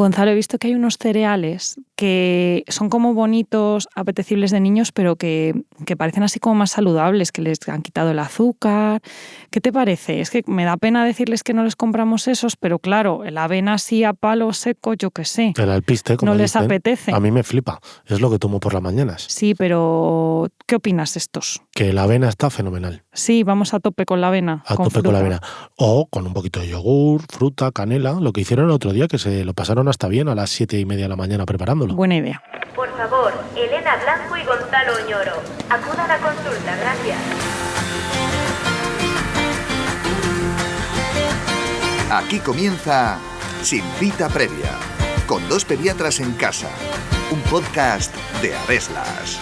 Gonzalo, he visto que hay unos cereales que son como bonitos, apetecibles de niños, pero que parecen así como más saludables, que les han quitado el azúcar. ¿Qué te parece? Es que me da pena decirles que no les compramos esos, pero claro, la avena así a palo seco, yo qué sé. El alpiste, como no les dicen, apetece. A mí me flipa, es lo que tomo por las mañanas. Sí, pero ¿qué opinas de estos? Que la avena está fenomenal. Sí, vamos a tope con la avena. A tope con la avena. O con un poquito de yogur, fruta, canela, lo que hicieron el otro día, que se lo pasaron hasta bien a las 7:30 de la mañana preparándolo. Buena idea. Por favor, Elena Blanco y Gonzalo Oñoro, acudan a consulta, gracias. Aquí comienza Sin Cita Previa, con dos pediatras en casa, un podcast de Adeslas.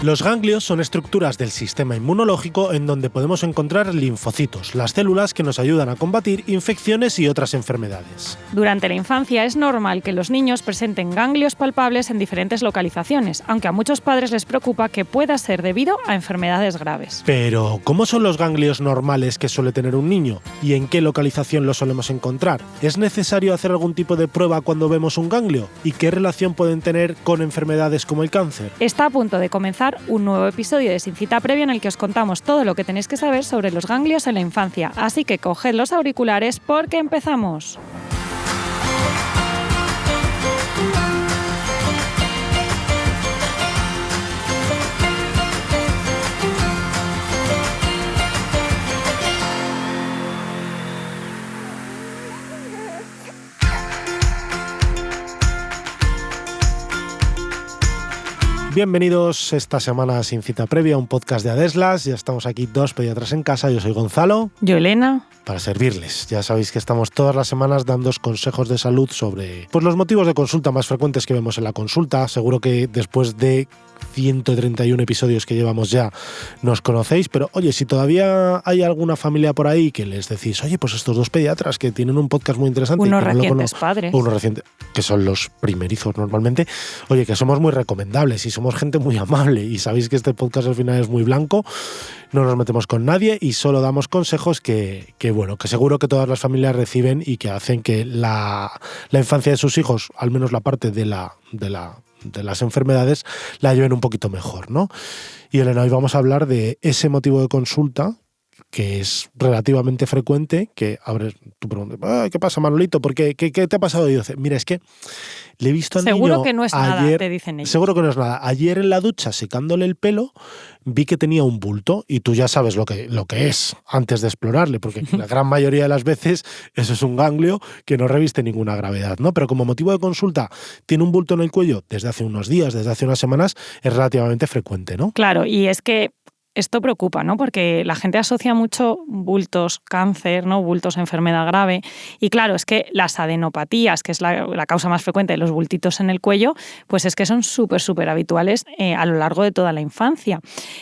Los ganglios son estructuras del sistema inmunológico en donde podemos encontrar linfocitos, las células que nos ayudan a combatir infecciones y otras enfermedades. Durante la infancia es normal que los niños presenten ganglios palpables en diferentes localizaciones, aunque a muchos padres les preocupa que pueda ser debido a enfermedades graves. Pero, ¿cómo son los ganglios normales que suele tener un niño? ¿Y en qué localización los solemos encontrar? ¿Es necesario hacer algún tipo de prueba cuando vemos un ganglio? ¿Y qué relación pueden tener con enfermedades como el cáncer? Está a punto de comenzar un nuevo episodio de Sin Cita Previa en el que os contamos todo lo que tenéis que saber sobre los ganglios en la infancia. Así que coged los auriculares porque empezamos. Bienvenidos esta semana a Sin Cita Previa, un podcast de Adeslas. Ya estamos aquí dos pediatras en casa. Yo soy Gonzalo. Yo, Elena. Para servirles. Ya sabéis que estamos todas las semanas dando consejos de salud sobre los motivos de consulta más frecuentes que vemos en la consulta. Seguro que después de 131 episodios que llevamos ya nos conocéis, pero oye, si todavía hay alguna familia por ahí que les decís, oye, pues estos dos pediatras que tienen un podcast muy interesante. Unos recientes padres. Unos recientes, que son los primerizos normalmente. Oye, que somos muy recomendables y somos gente muy amable y sabéis que este podcast al final es muy blanco, no nos metemos con nadie y solo damos consejos que seguro que todas las familias reciben y que hacen que la infancia de sus hijos, al menos la parte de las enfermedades, la lleven un poquito mejor, ¿no? Y Elena, hoy vamos a hablar de ese motivo de consulta que es relativamente frecuente, que abres tu pregunta, ¿qué pasa, Manolito? ¿Por qué? ¿Qué te ha pasado? Y yo, mira, es que le he visto al niño seguro que no es ayer, nada, te dicen ellos. Seguro que no es nada. Ayer en la ducha, secándole el pelo, vi que tenía un bulto y tú ya sabes lo que es antes de explorarle, porque la gran mayoría de las veces eso es un ganglio que no reviste ninguna gravedad, ¿no? Pero como motivo de consulta tiene un bulto en el cuello desde hace unos días, desde hace unas semanas, es relativamente frecuente, ¿no? Claro, y es que esto preocupa, ¿no? Porque la gente asocia mucho bultos, cáncer, ¿no? Bultos, enfermedad grave. Y claro, es que las adenopatías, que es la causa más frecuente de los bultitos en el cuello, pues es que son súper habituales a lo largo de toda la infancia.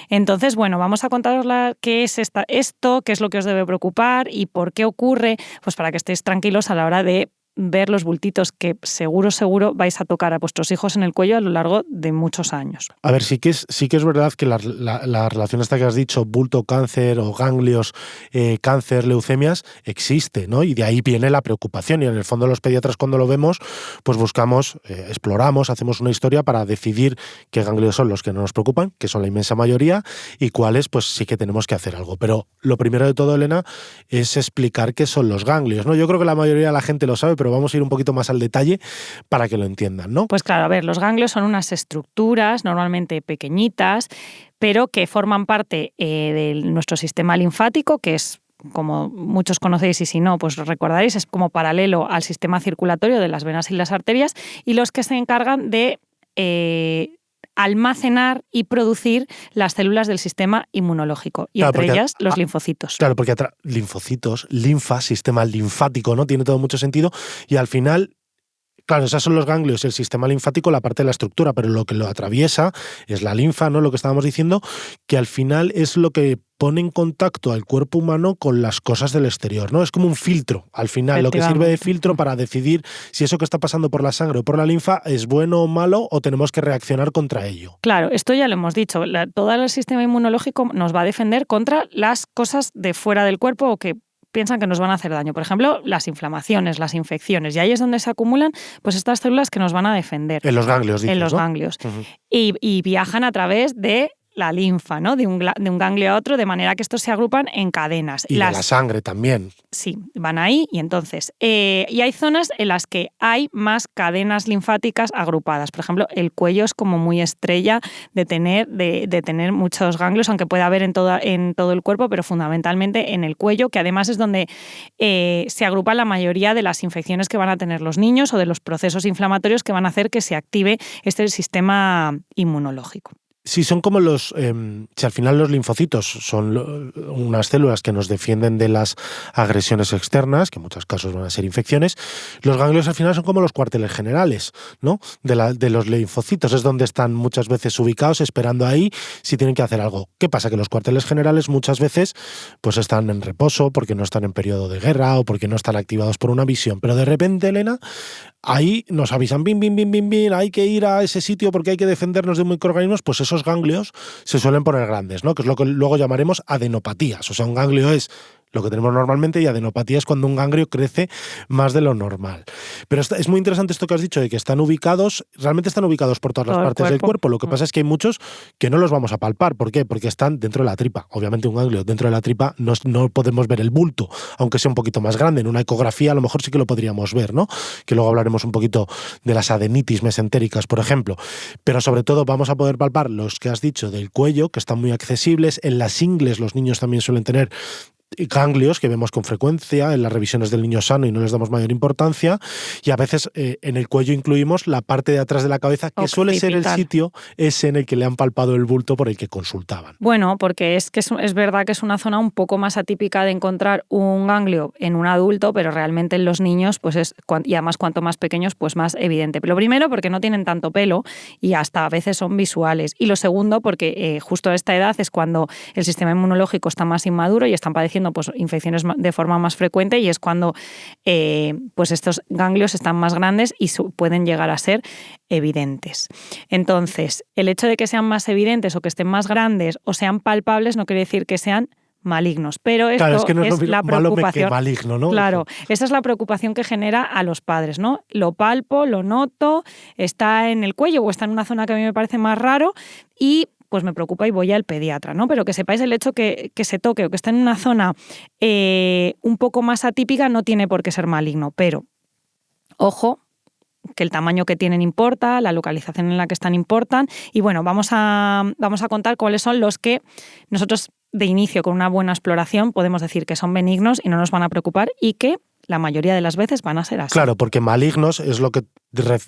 Entonces, bueno, vamos a contaros qué es esto, qué es lo que os debe preocupar y por qué ocurre, pues para que estéis tranquilos a la hora de ver los bultitos que seguro vais a tocar a vuestros hijos en el cuello a lo largo de muchos años. A ver, sí que es verdad que la relación esta que has dicho, bulto, cáncer o ganglios, cáncer, leucemias, existe, ¿no? Y de ahí viene la preocupación. Y en el fondo los pediatras cuando lo vemos, pues buscamos, exploramos, hacemos una historia para decidir qué ganglios son los que no nos preocupan, que son la inmensa mayoría, y cuáles pues sí que tenemos que hacer algo. Pero lo primero de todo, Elena, es explicar qué son los ganglios, ¿no? Yo creo que la mayoría de la gente lo sabe, pero vamos a ir un poquito más al detalle para que lo entiendan, ¿no? Pues claro, a ver, los ganglios son unas estructuras normalmente pequeñitas, pero que forman parte de nuestro sistema linfático, que es, como muchos conocéis y si no, pues recordaréis, es como paralelo al sistema circulatorio de las venas y las arterias, y los que se encargan de almacenar y producir las células del sistema inmunológico, y entre ellas los linfocitos. Claro, porque linfocitos, linfa, sistema linfático, ¿no? Tiene todo mucho sentido y al final Claro, esos son los ganglios, el sistema linfático, la parte de la estructura, pero lo que lo atraviesa es la linfa, ¿no? Lo que estábamos diciendo, que al final es lo que pone en contacto al cuerpo humano con las cosas del exterior, ¿no? Es como un filtro, al final, lo que sirve de filtro para decidir si eso que está pasando por la sangre o por la linfa es bueno o malo o tenemos que reaccionar contra ello. Claro, esto ya lo hemos dicho, todo el sistema inmunológico nos va a defender contra las cosas de fuera del cuerpo o que piensan que nos van a hacer daño. Por ejemplo, las inflamaciones, las infecciones. Y ahí es donde se acumulan pues estas células que nos van a defender. En los ganglios, dices, en los ¿no? ganglios. Y viajan a través de la linfa, ¿no? De un ganglio a otro, de manera que estos se agrupan en cadenas. Y de la sangre también. Sí, van ahí y entonces. Y hay zonas en las que hay más cadenas linfáticas agrupadas. Por ejemplo, el cuello es como muy estrella de tener muchos ganglios, aunque pueda haber en todo el cuerpo, pero fundamentalmente en el cuello, que además es donde se agrupa la mayoría de las infecciones que van a tener los niños o de los procesos inflamatorios que van a hacer que se active este sistema inmunológico. Sí, son como si al final los linfocitos son unas células que nos defienden de las agresiones externas, que en muchos casos van a ser infecciones, los ganglios al final son como los cuarteles generales, ¿no? De los linfocitos, es donde están muchas veces ubicados, esperando ahí si tienen que hacer algo. ¿Qué pasa? Que los cuarteles generales muchas veces pues están en reposo porque no están en periodo de guerra o porque no están activados por una visión, pero de repente, Elena, ahí nos avisan, bin, hay que ir a ese sitio porque hay que defendernos de microorganismos, pues esos ganglios se suelen poner grandes, ¿no? Que es lo que luego llamaremos adenopatías. O sea, un ganglio es lo que tenemos normalmente y adenopatía es cuando un ganglio crece más de lo normal. Pero es muy interesante esto que has dicho de que realmente están ubicados por todas las partes del cuerpo. Lo que pasa es que hay muchos que no los vamos a palpar. ¿Por qué? Porque están dentro de la tripa. Obviamente un ganglio dentro de la tripa no podemos ver el bulto, aunque sea un poquito más grande. En una ecografía a lo mejor sí que lo podríamos ver, ¿no? Que luego hablaremos un poquito de las adenitis mesentéricas, por ejemplo. Pero sobre todo vamos a poder palpar los que has dicho del cuello, que están muy accesibles. En las ingles los niños también suelen tener ganglios que vemos con frecuencia en las revisiones del niño sano y no les damos mayor importancia, y a veces en el cuello incluimos la parte de atrás de la cabeza, que suele ser el sitio ese en el que le han palpado el bulto por el que consultaban. Bueno, porque es verdad que es una zona un poco más atípica de encontrar un ganglio en un adulto, pero realmente en los niños, pues y además cuanto más pequeños, pues más evidente. Pero lo primero, porque no tienen tanto pelo y hasta a veces son visuales. Y lo segundo, porque justo a esta edad es cuando el sistema inmunológico está más inmaduro y están padeciendo pues infecciones de forma más frecuente, y es cuando pues estos ganglios están más grandes y pueden llegar a ser evidentes. Entonces, el hecho de que sean más evidentes o que estén más grandes o sean palpables no quiere decir que sean malignos, pero esto claro, es que no es la preocupación. Malo que maligno, ¿no? Claro, esa es la preocupación que genera a los padres, ¿no? Lo palpo, lo noto, está en el cuello o está en una zona que a mí me parece más raro y pues me preocupa y voy al pediatra, ¿no? Pero que sepáis el hecho que se toque o que esté en una zona un poco más atípica no tiene por qué ser maligno, pero ojo, que el tamaño que tienen importa, la localización en la que están importan, y bueno, vamos a contar cuáles son los que nosotros de inicio con una buena exploración podemos decir que son benignos y no nos van a preocupar y que la mayoría de las veces van a ser así. Claro, porque malignos es lo que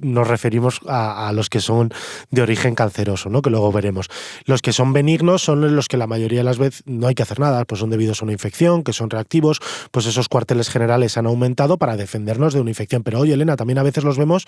nos referimos a los que son de origen canceroso, ¿no? Que luego veremos. Los que son benignos son los que la mayoría de las veces no hay que hacer nada, pues son debidos a una infección, que son reactivos, pues esos cuarteles generales han aumentado para defendernos de una infección. Pero oye, Elena, también a veces los vemos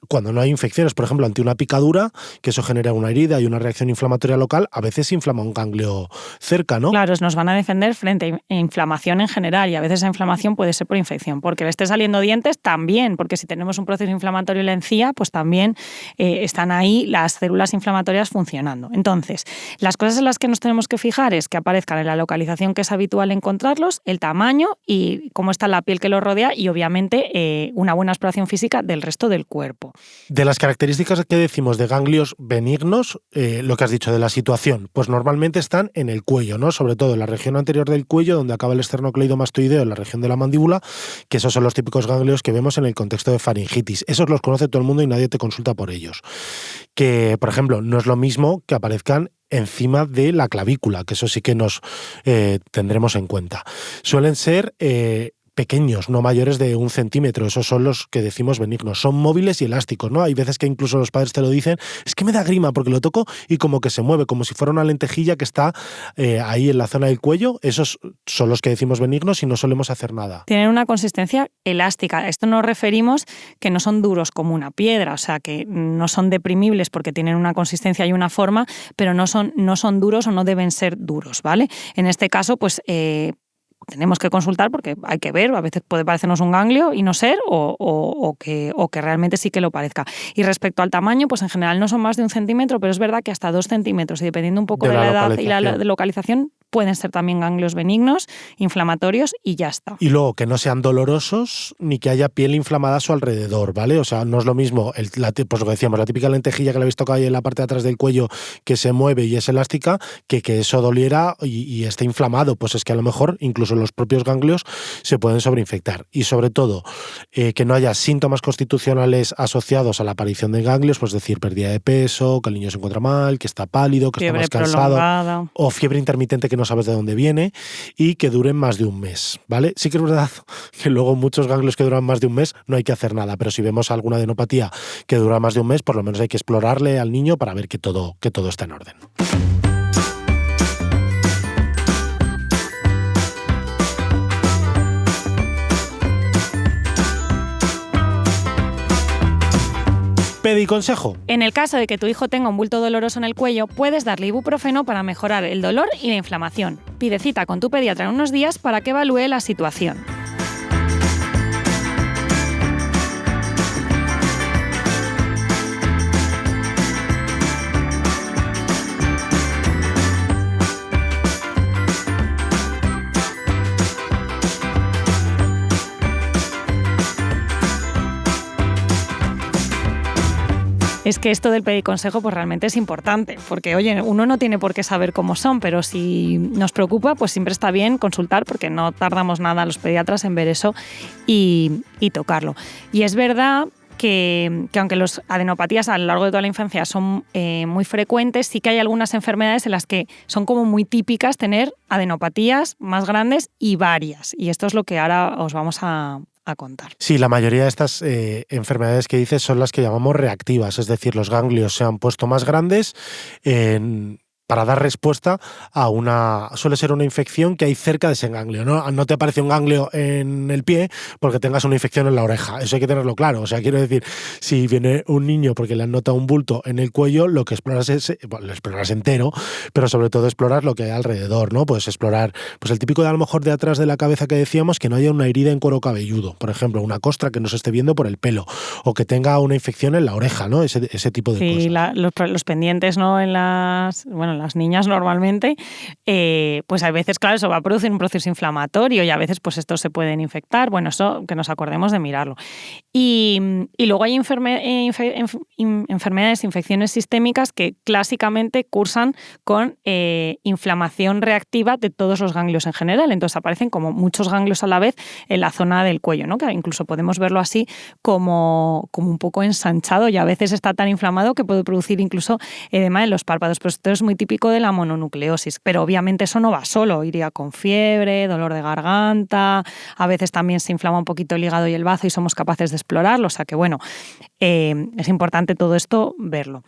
cuando no hay infecciones, por ejemplo, ante una picadura, que eso genera una herida y una reacción inflamatoria local, a veces se inflama un ganglio cerca, ¿no? Claro, nos van a defender frente a inflamación en general, y a veces esa inflamación puede ser por infección, porque le esté saliendo dientes también, porque si tenemos un proceso inflamatorio en la encía, pues también están ahí las células inflamatorias funcionando. Entonces, las cosas en las que nos tenemos que fijar es que aparezcan en la localización que es habitual encontrarlos, el tamaño y cómo está la piel que los rodea y obviamente una buena exploración física del resto del cuerpo. De las características que decimos de ganglios benignos, lo que has dicho de la situación, pues normalmente están en el cuello, ¿no? Sobre todo en la región anterior del cuello, donde acaba el esternocleidomastoideo, en la región de la mandíbula, que esos son los típicos ganglios que vemos en el contexto de faringitis. Esos los conoce todo el mundo y nadie te consulta por ellos. Que, por ejemplo, no es lo mismo que aparezcan encima de la clavícula, que eso sí que nos tendremos en cuenta. Suelen ser pequeños, no mayores de 1 centímetro. Esos son los que decimos benignos. Son móviles y elásticos, ¿no? Hay veces que incluso los padres te lo dicen, es que me da grima porque lo toco y como que se mueve, como si fuera una lentejilla que está ahí en la zona del cuello. Esos son los que decimos benignos y no solemos hacer nada. Tienen una consistencia elástica. A esto nos referimos que no son duros como una piedra, o sea, que no son deprimibles porque tienen una consistencia y una forma, pero no son duros o no deben ser duros, ¿vale? En este caso, pues tenemos que consultar porque hay que ver, a veces puede parecernos un ganglio y no ser, o que realmente sí que lo parezca. Y respecto al tamaño, pues en general no son más de 1 centímetro, pero es verdad que hasta 2 centímetros, y dependiendo un poco de la edad y la localización, pueden ser también ganglios benignos, inflamatorios y ya está. Y luego que no sean dolorosos ni que haya piel inflamada a su alrededor, ¿vale? O sea, no es lo mismo, pues lo que decíamos, la típica lentejilla que le habéis tocado ahí en la parte de atrás del cuello que se mueve y es elástica, que eso doliera y esté inflamado. Pues es que a lo mejor incluso los propios ganglios se pueden sobreinfectar. Y sobre todo, que no haya síntomas constitucionales asociados a la aparición de ganglios, pues decir, pérdida de peso, que el niño se encuentra mal, que está pálido, que fiebre está más cansado, prolongada, o fiebre intermitente que no sabes de dónde viene, y que duren más de 1 mes, ¿vale? Sí que es verdad que luego muchos ganglios que duran más de 1 mes no hay que hacer nada, pero si vemos alguna adenopatía que dura más de 1 mes, por lo menos hay que explorarle al niño para ver que todo está en orden. Pediconsejo. En el caso de que tu hijo tenga un bulto doloroso en el cuello, puedes darle ibuprofeno para mejorar el dolor y la inflamación. Pide cita con tu pediatra en unos días para que evalúe la situación. Es que esto del pediconsejo pues realmente es importante, porque oye, uno no tiene por qué saber cómo son, pero si nos preocupa, pues siempre está bien consultar, porque no tardamos nada los pediatras en ver eso y tocarlo. Y es verdad que aunque las adenopatías a lo largo de toda la infancia son muy frecuentes, sí que hay algunas enfermedades en las que son como muy típicas tener adenopatías más grandes y varias. Y esto es lo que ahora os vamos a contar. Sí, la mayoría de estas enfermedades que dices son las que llamamos reactivas, es decir, los ganglios se han puesto más grandes para dar respuesta a suele ser una infección que hay cerca de ese ganglio, ¿no? No te aparece un ganglio en el pie porque tengas una infección en la oreja, eso hay que tenerlo claro. O sea, quiero decir, si viene un niño porque le han notado un bulto en el cuello, lo que exploras es, lo exploras entero, pero sobre todo explorar lo que hay alrededor, ¿no? Puedes explorar, pues el típico de a lo mejor de atrás de la cabeza que decíamos, que no haya una herida en cuero cabelludo, por ejemplo, una costra que no se esté viendo por el pelo, o que tenga una infección en la oreja, ¿no? Ese tipo de cosas. Sí, los pendientes, ¿no? En las niñas normalmente, pues a veces, claro, eso va a producir un proceso inflamatorio y a veces pues estos se pueden infectar. Bueno, eso que nos acordemos de mirarlo. Y luego hay enfermedades, infecciones sistémicas que clásicamente cursan con inflamación reactiva de todos los ganglios en general. Entonces aparecen como muchos ganglios a la vez en la zona del cuello, ¿no? Que incluso podemos verlo así como un poco ensanchado y a veces está tan inflamado que puede producir incluso edema en los párpados. Pero esto es muy típico de la mononucleosis, pero obviamente eso no va solo, iría con fiebre, dolor de garganta, a veces también se inflama un poquito el hígado y el bazo y somos capaces de explorarlo, o sea que bueno, es importante todo esto verlo.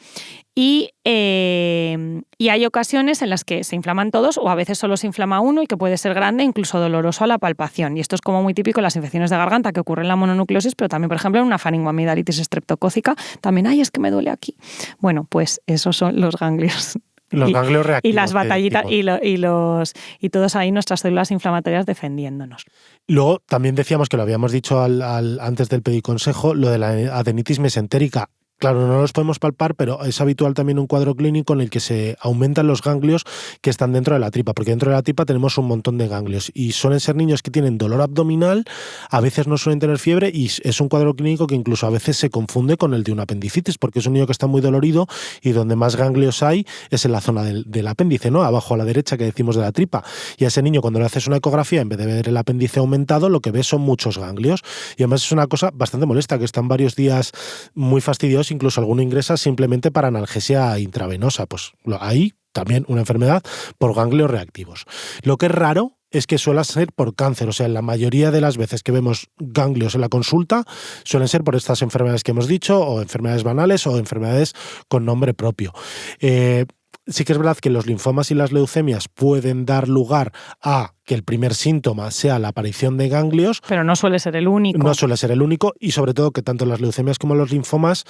Y hay ocasiones en las que se inflaman todos o a veces solo se inflama uno y que puede ser grande, incluso doloroso a la palpación. Y esto es como muy típico en las infecciones de garganta que ocurren en la mononucleosis, pero también, por ejemplo, en una faringoamigdalitis estreptocócica, también, es que me duele aquí. Bueno, pues esos son los ganglios. Los ganglios reactivos. Y las batallitas y todos ahí nuestras células inflamatorias defendiéndonos. Luego también decíamos que lo habíamos dicho antes del pediconsejo, lo de la adenitis mesentérica. Claro, no los podemos palpar, pero es habitual también un cuadro clínico en el que se aumentan los ganglios que están dentro de la tripa, porque dentro de la tripa tenemos un montón de ganglios y suelen ser niños que tienen dolor abdominal, a veces no suelen tener fiebre y es un cuadro clínico que incluso a veces se confunde con el de una apendicitis, porque es un niño que está muy dolorido y donde más ganglios hay es en la zona del apéndice, ¿no? Abajo a la derecha que decimos de la tripa. Y a ese niño cuando le haces una ecografía, en vez de ver el apéndice aumentado, lo que ves son muchos ganglios. Y además es una cosa bastante molesta, que están varios días muy fastidiosos, incluso alguno ingresa simplemente para analgesia intravenosa. Pues ahí también una enfermedad por ganglios reactivos. Lo que es raro es que suele ser por cáncer. O sea, la mayoría de las veces que vemos ganglios en la consulta suelen ser por estas enfermedades que hemos dicho, o enfermedades banales o enfermedades con nombre propio. Sí que es verdad que los linfomas y las leucemias pueden dar lugar a que el primer síntoma sea la aparición de ganglios. Pero no suele ser el único. No suele ser el único, y sobre todo que tanto las leucemias como los linfomas,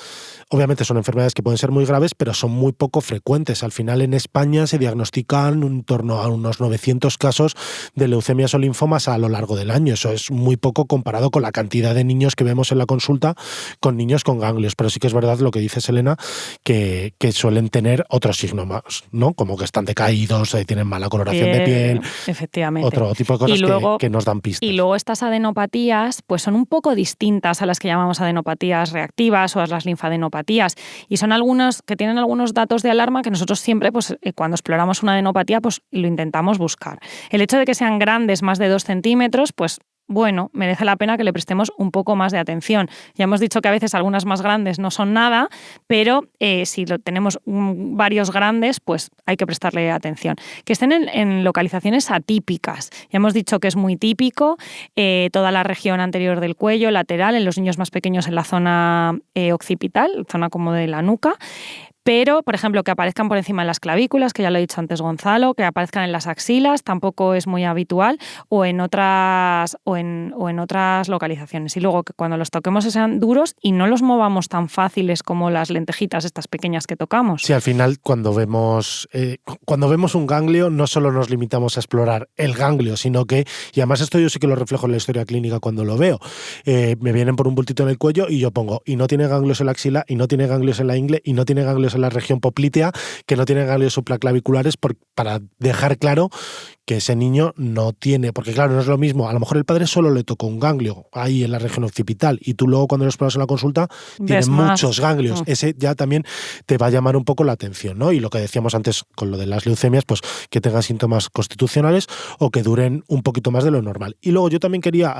obviamente son enfermedades que pueden ser muy graves, pero son muy poco frecuentes. Al final en España se diagnostican en torno a unos 900 casos de leucemias o linfomas a lo largo del año. Eso es muy poco comparado con la cantidad de niños que vemos en la consulta con niños con ganglios. Pero sí que es verdad lo que dices, Elena, que suelen tener otros signos, ¿no? Como que están decaídos, tienen mala coloración de piel. Efectivamente. Otro tipo de cosas luego, que nos dan pistas. Y luego estas adenopatías pues son un poco distintas a las que llamamos adenopatías reactivas o a las linfadenopatías, y son algunas que tienen algunos datos de alarma que nosotros siempre, pues, cuando exploramos una adenopatía, pues lo intentamos buscar. El hecho de que sean grandes, más de 2 centímetros, pues bueno, merece la pena que le prestemos un poco más de atención. Ya hemos dicho que a veces algunas más grandes no son nada, pero si tenemos varios grandes, pues hay que prestarle atención. Que estén en localizaciones atípicas. Ya hemos dicho que es muy típico toda la región anterior del cuello, lateral, en los niños más pequeños en la zona occipital, zona como de la nuca. Pero, por ejemplo, que aparezcan por encima de las clavículas, que ya lo he dicho antes Gonzalo, que aparezcan en las axilas, tampoco es muy habitual, o en otras localizaciones. Y luego que cuando los toquemos sean duros y no los movamos tan fáciles como las lentejitas estas pequeñas que tocamos. Sí, al final cuando vemos un ganglio no solo nos limitamos a explorar el ganglio, sino que, y además esto yo sí que lo reflejo en la historia clínica cuando lo veo, me vienen por un bultito en el cuello y yo pongo, y no tiene ganglios en la axila, y no tiene ganglios en la ingle, y no tiene ganglios en la región poplitea, que no tiene ganglios supraclaviculares, para dejar claro que ese niño no tiene, porque claro, no es lo mismo, a lo mejor el padre solo le tocó un ganglio ahí en la región occipital y tú luego cuando lo exploras en la consulta tienes muchos ganglios. Ese ya también te va a llamar un poco la atención, ¿no? Y lo que decíamos antes con lo de las leucemias, pues que tengan síntomas constitucionales o que duren un poquito más de lo normal. Y luego yo también quería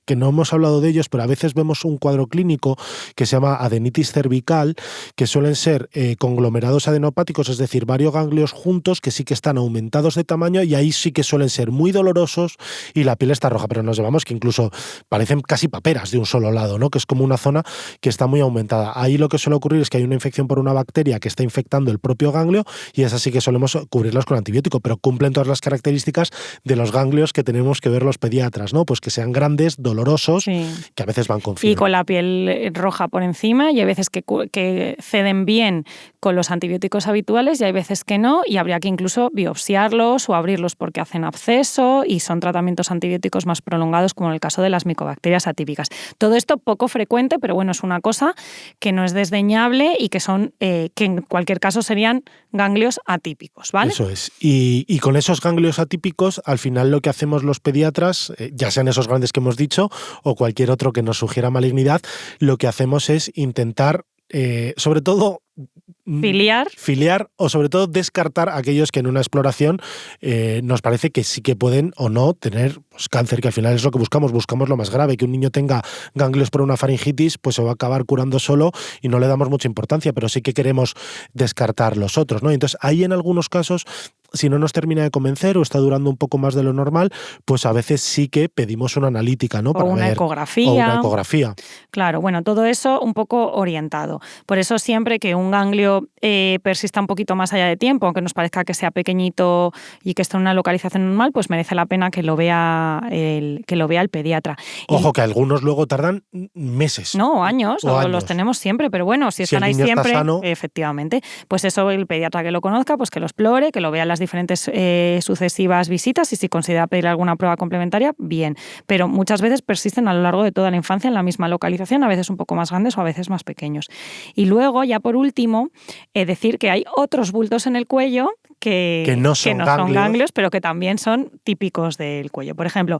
que no hemos hablado de ellos, pero a veces vemos un cuadro clínico que se llama adenitis cervical, que suelen ser conglomerados adenopáticos, es decir, varios ganglios juntos que sí que están aumentados de tamaño y ahí sí que suelen ser muy dolorosos y la piel está roja, pero nos llevamos que incluso parecen casi paperas de un solo lado, ¿no? Que es como una zona que está muy aumentada. Ahí lo que suele ocurrir es que hay una infección por una bacteria que está infectando el propio ganglio y es así que solemos cubrirlos con antibiótico, pero cumplen todas las características de los ganglios que tenemos que ver los pediatras, ¿no? Pues que sean grandes, dolorosos, sí, que a veces van con fiebre. Y con la piel roja por encima, y hay veces que ceden bien con los antibióticos habituales y hay veces que no, y habría que incluso biopsiarlos o abrirlos porque hacen absceso y son tratamientos antibióticos más prolongados, como en el caso de las micobacterias atípicas. Todo esto poco frecuente, pero bueno, es una cosa que no es desdeñable y que son que en cualquier caso serían ganglios atípicos, ¿vale? Eso es. Y con esos ganglios atípicos, al final lo que hacemos los pediatras, ya sean esos grandes que hemos dicho o cualquier otro que nos sugiera malignidad, lo que hacemos es intentar, sobre todo, filiar o sobre todo descartar aquellos que en una exploración nos parece que sí que pueden o no tener pues, cáncer, que al final es lo que buscamos lo más grave, que un niño tenga ganglios por una faringitis, pues se va a acabar curando solo y no le damos mucha importancia, pero sí que queremos descartar los otros, ¿no? Entonces ahí en algunos casos, si no nos termina de convencer o está durando un poco más de lo normal, pues a veces sí que pedimos una analítica, ¿no? Para ver, ecografía. O una ecografía. Claro, bueno, todo eso un poco orientado. Por eso siempre que un ganglio persista un poquito más allá de tiempo, aunque nos parezca que sea pequeñito y que esté en una localización normal, pues merece la pena que lo vea el pediatra. Ojo, que algunos luego tardan meses. No, años. Los tenemos siempre, pero bueno, si están ahí siempre, sano, efectivamente, pues eso el pediatra que lo conozca, pues que lo explore, que lo vea en las diferentes sucesivas visitas y si considera pedir alguna prueba complementaria, bien. Pero muchas veces persisten a lo largo de toda la infancia en la misma localización, a veces un poco más grandes o a veces más pequeños. Y luego, ya por último, decir que hay otros bultos en el cuello que no son ganglios, pero que también son típicos del cuello. Por ejemplo,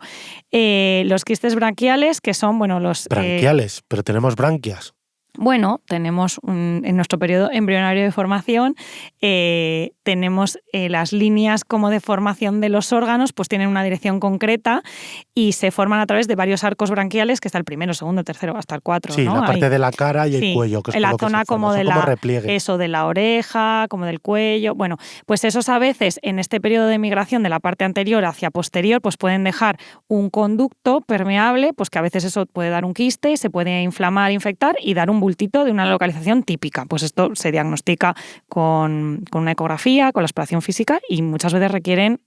los quistes branquiales, que son, bueno, los... Branquiales, pero tenemos branquias. Bueno, tenemos en nuestro periodo embrionario de formación, tenemos las líneas como de formación de los órganos, pues tienen una dirección concreta y se forman a través de varios arcos branquiales, que está el primero, segundo, tercero, hasta el 4. Sí, ¿no? la parte de la cara y el sí, cuello, que es en la por lo que zona se forma. como de Son como repliegues. eso de la oreja, como del cuello. Bueno, pues esos a veces en este periodo de migración de la parte anterior hacia posterior, pues pueden dejar un conducto permeable, pues que a veces eso puede dar un quiste, se puede inflamar, infectar y dar un bultito de una localización típica. Pues esto se diagnostica con una ecografía, con la exploración física y muchas veces requieren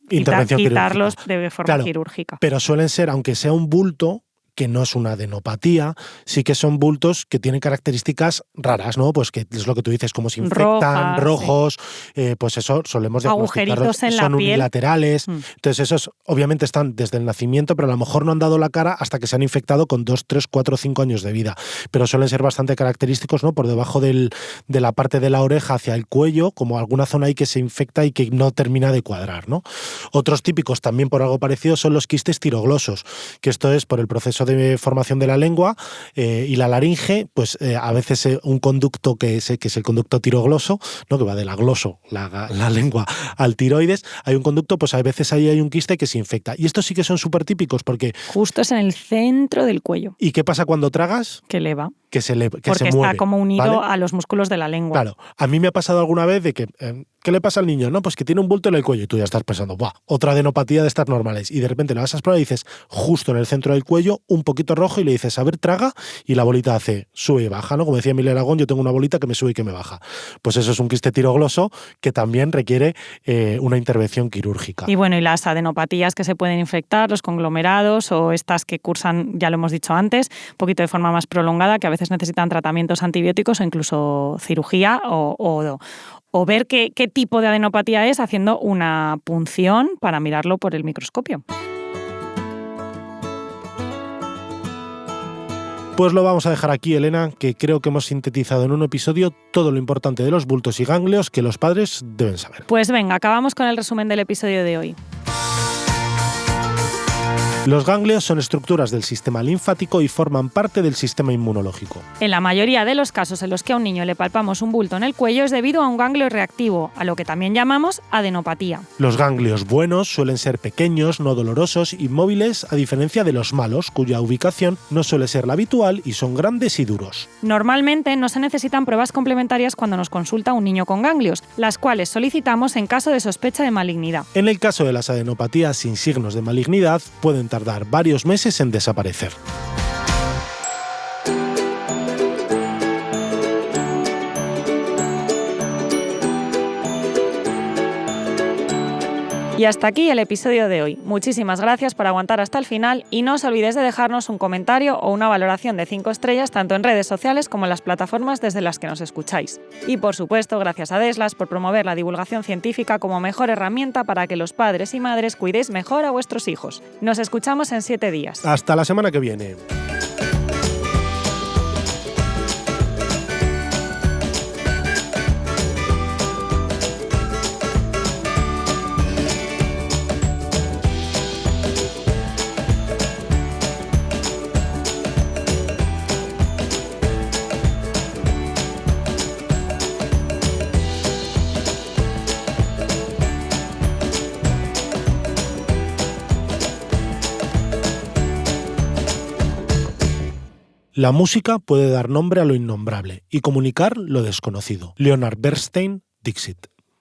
quitarlos de forma quirúrgica. Pero suelen ser, aunque sea un bulto, que no es una adenopatía, sí que son bultos que tienen características raras, ¿no? Pues que es lo que tú dices, como se infectan, rojos, sí. Pues eso solemos diagnosticarlos. Agujeritos en son la piel. unilaterales. Entonces esos obviamente están desde el nacimiento, pero a lo mejor no han dado la cara hasta que se han infectado con 2, 3, 4, 5 años de vida. Pero suelen ser bastante característicos, ¿no? Por debajo de la parte de la oreja hacia el cuello, como alguna zona ahí que se infecta y que no termina de cuadrar, ¿no? Otros típicos también por algo parecido son los quistes tiroglosos, que esto es por el proceso de formación de la lengua y la laringe, pues a veces un conducto que es el conducto tirogloso, ¿no? Que va de la gloso, la lengua, al tiroides, hay un conducto, pues a veces ahí hay un quiste que se infecta. Y estos sí que son súper típicos porque... Justo es en el centro del cuello. ¿Y qué pasa cuando tragas? Que eleva. Que se mueve. Porque está como unido, ¿vale?, a los músculos de la lengua. Claro. A mí me ha pasado alguna vez de que... ¿Qué le pasa al niño? No, pues que tiene un bulto en el cuello y tú ya estás pensando, ¡buah! Otra adenopatía de estas normales. Y de repente le vas a explorar y dices, justo en el centro del cuello, un poquito rojo, y le dices, a ver, traga, y la bolita hace sube y baja, ¿no? Como decía Emilio Aragón, yo tengo una bolita que me sube y que me baja. Pues eso es un quiste tirogloso que también requiere una intervención quirúrgica. Y bueno, y las adenopatías que se pueden infectar, los conglomerados o estas que cursan, ya lo hemos dicho antes, un poquito de forma más prolongada, que a veces necesitan tratamientos antibióticos o incluso cirugía o ver qué tipo de adenopatía es haciendo una punción para mirarlo por el microscopio. Pues lo vamos a dejar aquí, Elena, que creo que hemos sintetizado en un episodio todo lo importante de los bultos y ganglios que los padres deben saber. Pues venga, acabamos con el resumen del episodio de hoy. Los ganglios son estructuras del sistema linfático y forman parte del sistema inmunológico. En la mayoría de los casos en los que a un niño le palpamos un bulto en el cuello es debido a un ganglio reactivo, a lo que también llamamos adenopatía. Los ganglios buenos suelen ser pequeños, no dolorosos y móviles, a diferencia de los malos, cuya ubicación no suele ser la habitual y son grandes y duros. Normalmente no se necesitan pruebas complementarias cuando nos consulta un niño con ganglios, las cuales solicitamos en caso de sospecha de malignidad. En el caso de las adenopatías sin signos de malignidad, pueden tardar varios meses en desaparecer. Y hasta aquí el episodio de hoy. Muchísimas gracias por aguantar hasta el final y no os olvidéis de dejarnos un comentario o una valoración de 5 estrellas tanto en redes sociales como en las plataformas desde las que nos escucháis. Y por supuesto, gracias a Deslas por promover la divulgación científica como mejor herramienta para que los padres y madres cuidéis mejor a vuestros hijos. Nos escuchamos en 7 días. Hasta la semana que viene. La música puede dar nombre a lo innombrable y comunicar lo desconocido. Leonard Bernstein, Dixit.